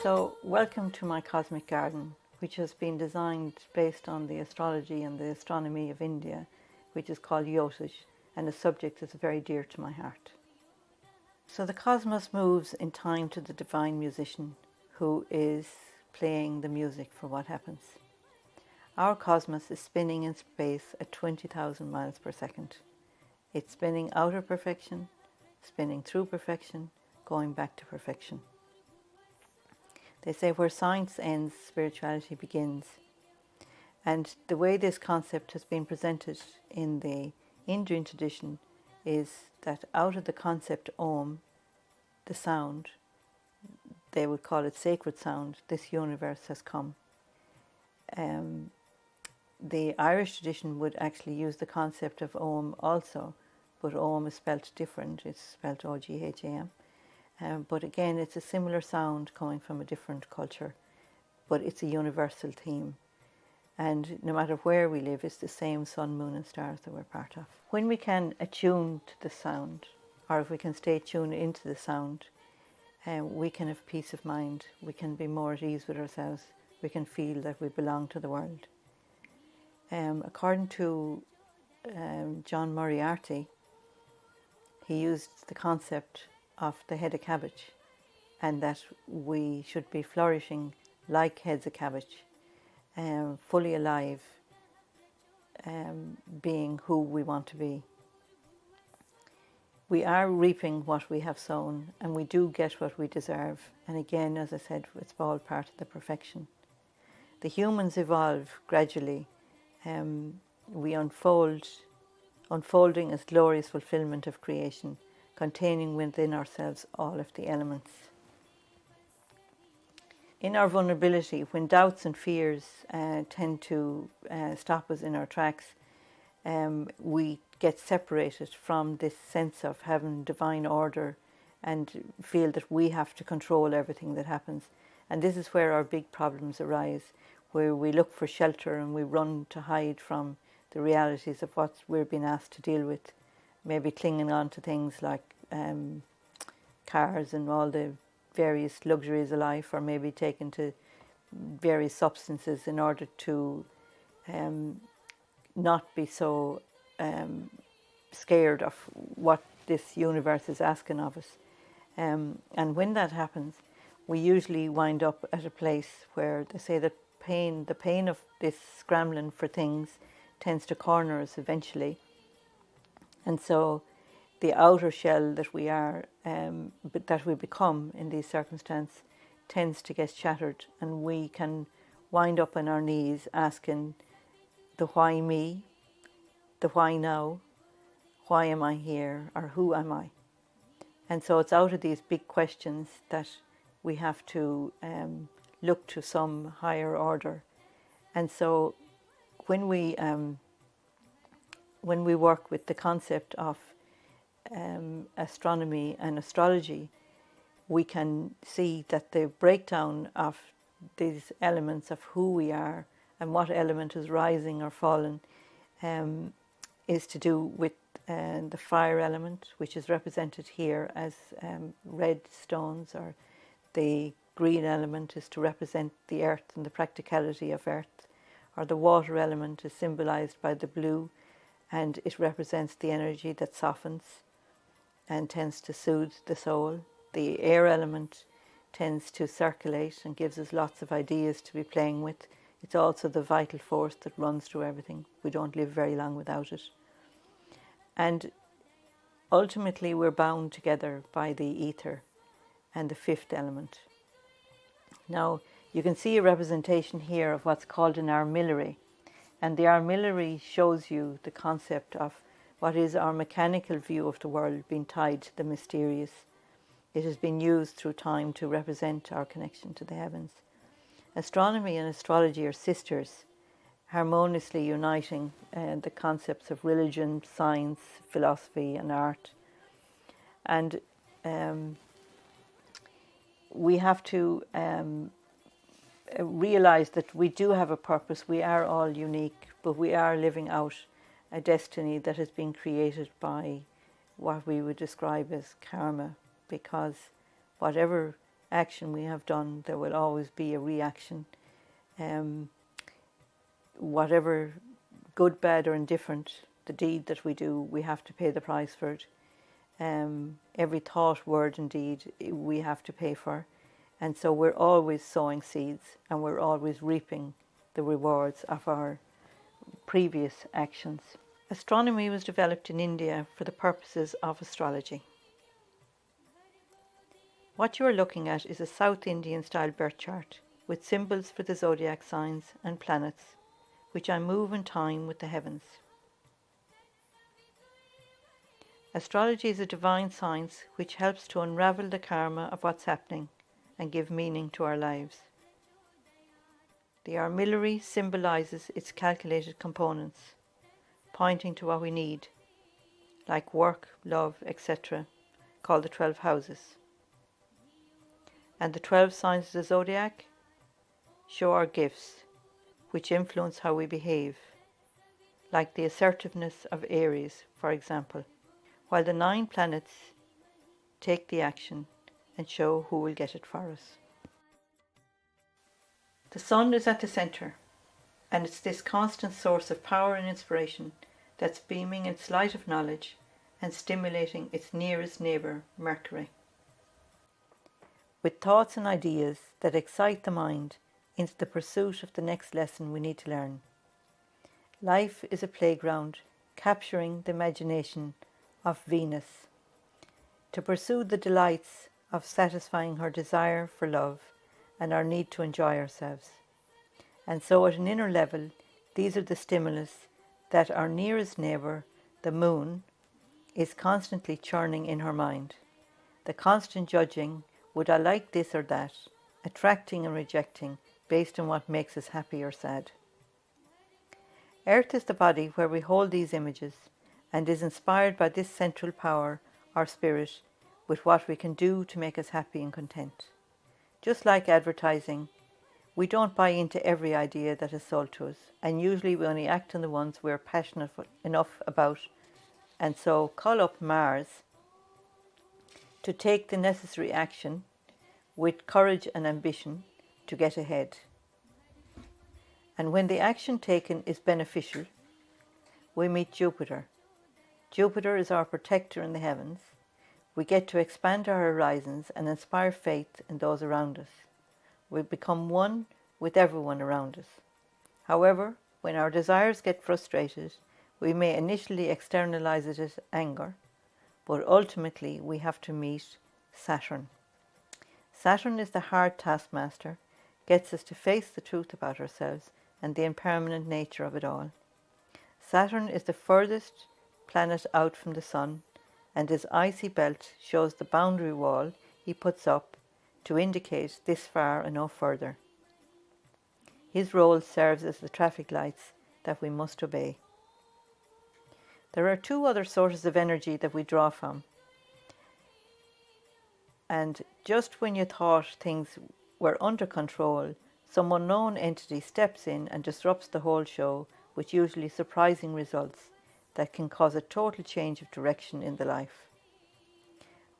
So, welcome to my cosmic garden, which has been designed based on the astrology and the astronomy of India, which is called Jyotish, and a subject that's very dear to my heart. So the cosmos moves in time to the divine musician, who is playing the music for what happens. Our cosmos is spinning in space at 20,000 miles per second. It's spinning out of perfection, spinning through perfection, going back to perfection. They say where science ends, spirituality begins. And the way this concept has been presented in the Indian tradition is that out of the concept Om, the sound, they would call it sacred sound, this universe has come. The Irish tradition would actually use the concept of Om also, but Om is spelt different, it's spelt O-G-H-A-M. But again, it's a similar sound coming from a different culture, but it's a universal theme. And no matter where we live, it's the same sun, moon and stars that we're part of. When we can attune to the sound, or if we can stay tuned into the sound, we can have peace of mind, we can be more at ease with ourselves, we can feel that we belong to the world. According to John Moriarty, he used the concept of the head of cabbage, and that we should be flourishing like heads of cabbage, fully alive, being who we want to be. We are reaping what we have sown, and we do get what we deserve. And again, as I said, it's all part of the perfection. The humans evolve gradually. We unfolding as glorious fulfillment of creation, containing within ourselves all of the elements. In our vulnerability, when doubts and fears tend to stop us in our tracks, we get separated from this sense of having divine order and feel that we have to control everything that happens. And this is where our big problems arise, where we look for shelter and we run to hide from the realities of what we're being asked to deal with, maybe clinging on to things like cars and all the various luxuries of life, or maybe taken to various substances in order to not be so scared of what this universe is asking of us. And when that happens, we usually wind up at a place where they say that the pain of this scrambling for things tends to corner us eventually. And so the outer shell that we are, that we become in these circumstances, tends to get shattered, and we can wind up on our knees asking the why me, the why now, why am I here, or who am I? And so it's out of these big questions that we have to look to some higher order. And so when we work with the concept of astronomy and astrology, we can see that the breakdown of these elements of who we are and what element is rising or falling is to do with the fire element, which is represented here as red stones, or the green element is to represent the earth and the practicality of earth, or the water element is symbolized by the blue, and it represents the energy that softens and tends to soothe the soul. The air element tends to circulate and gives us lots of ideas to be playing with. It's also the vital force that runs through everything. We don't live very long without it. And ultimately we're bound together by the ether and the fifth element. Now you can see a representation here of what's called an armillary. And the armillary shows you the concept of what is our mechanical view of the world being tied to the mysterious. It has been used through time to represent our connection to the heavens. Astronomy and astrology are sisters, harmoniously uniting the concepts of religion, science, philosophy and art. And we have to realize that we do have a purpose. We are all unique, but we are living out a destiny that has been created by what we would describe as karma, because whatever action we have done, there will always be a reaction. Whatever good, bad or indifferent the deed that we do, we have to pay the price for it. Every thought, word and deed we have to pay for. And so we're always sowing seeds and we're always reaping the rewards of our previous actions. Astronomy was developed in India for the purposes of astrology. What you are looking at is a South Indian style birth chart with symbols for the zodiac signs and planets, which I move in time with the heavens. Astrology is a divine science which helps to unravel the karma of what's happening and give meaning to our lives. The armillary symbolises its calculated components, pointing to what we need, like work, love, etc., called the 12 houses. And the 12 signs of the zodiac show our gifts, which influence how we behave, like the assertiveness of Aries, for example, while the 9 planets take the action and show who will get it for us. The sun is at the centre, and it's this constant source of power and inspiration that's beaming its light of knowledge and stimulating its nearest neighbour, Mercury, with thoughts and ideas that excite the mind into the pursuit of the next lesson we need to learn. Life is a playground capturing the imagination of Venus to pursue the delights of satisfying her desire for love and our need to enjoy ourselves. And so at an inner level, these are the stimulus that our nearest neighbour, the moon, is constantly churning in her mind. The constant judging, would I like this or that, attracting and rejecting based on what makes us happy or sad. Earth is the body where we hold these images and is inspired by this central power, our spirit, with what we can do to make us happy and content. Just like advertising, we don't buy into every idea that is sold to us, and usually we only act on the ones we're passionate enough about, and so call up Mars to take the necessary action with courage and ambition to get ahead. And when the action taken is beneficial, we meet Jupiter. Jupiter is our protector in the heavens. We get to expand our horizons and inspire faith in those around us. We become one with everyone around us. However, when our desires get frustrated, we may initially externalize it as anger, but ultimately we have to meet Saturn. Saturn is the hard taskmaster, gets us to face the truth about ourselves and the impermanent nature of it all. Saturn is the furthest planet out from the Sun, and his icy belt shows the boundary wall he puts up to indicate this far and no further. His role serves as the traffic lights that we must obey. There are 2 other sources of energy that we draw from. And just when you thought things were under control, some unknown entity steps in and disrupts the whole show with usually surprising results that can cause a total change of direction in the life.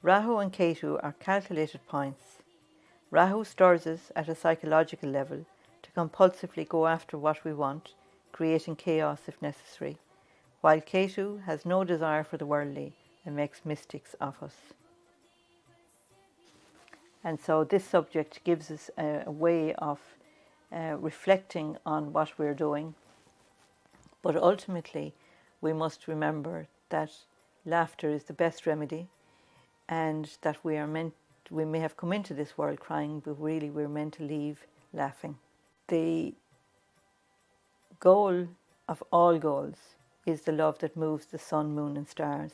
Rahu and Ketu are calculated points. Rahu stirs us at a psychological level to compulsively go after what we want, creating chaos if necessary, while Ketu has no desire for the worldly and makes mystics of us. And so this subject gives us a way of reflecting on what we're doing. But ultimately, we must remember that laughter is the best remedy, and that we may have come into this world crying, but really we're meant to leave laughing. The goal of all goals is the love that moves the sun, moon and stars.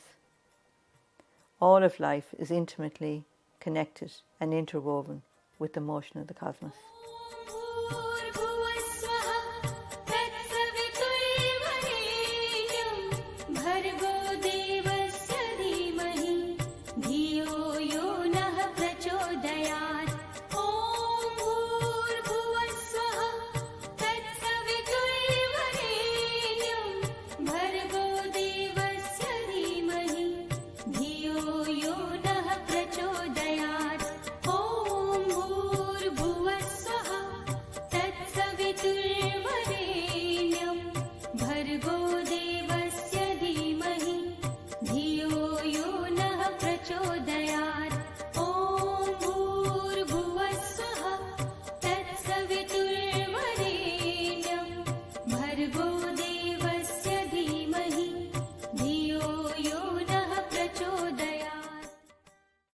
All of life is intimately connected and interwoven with the motion of the cosmos. भर्गो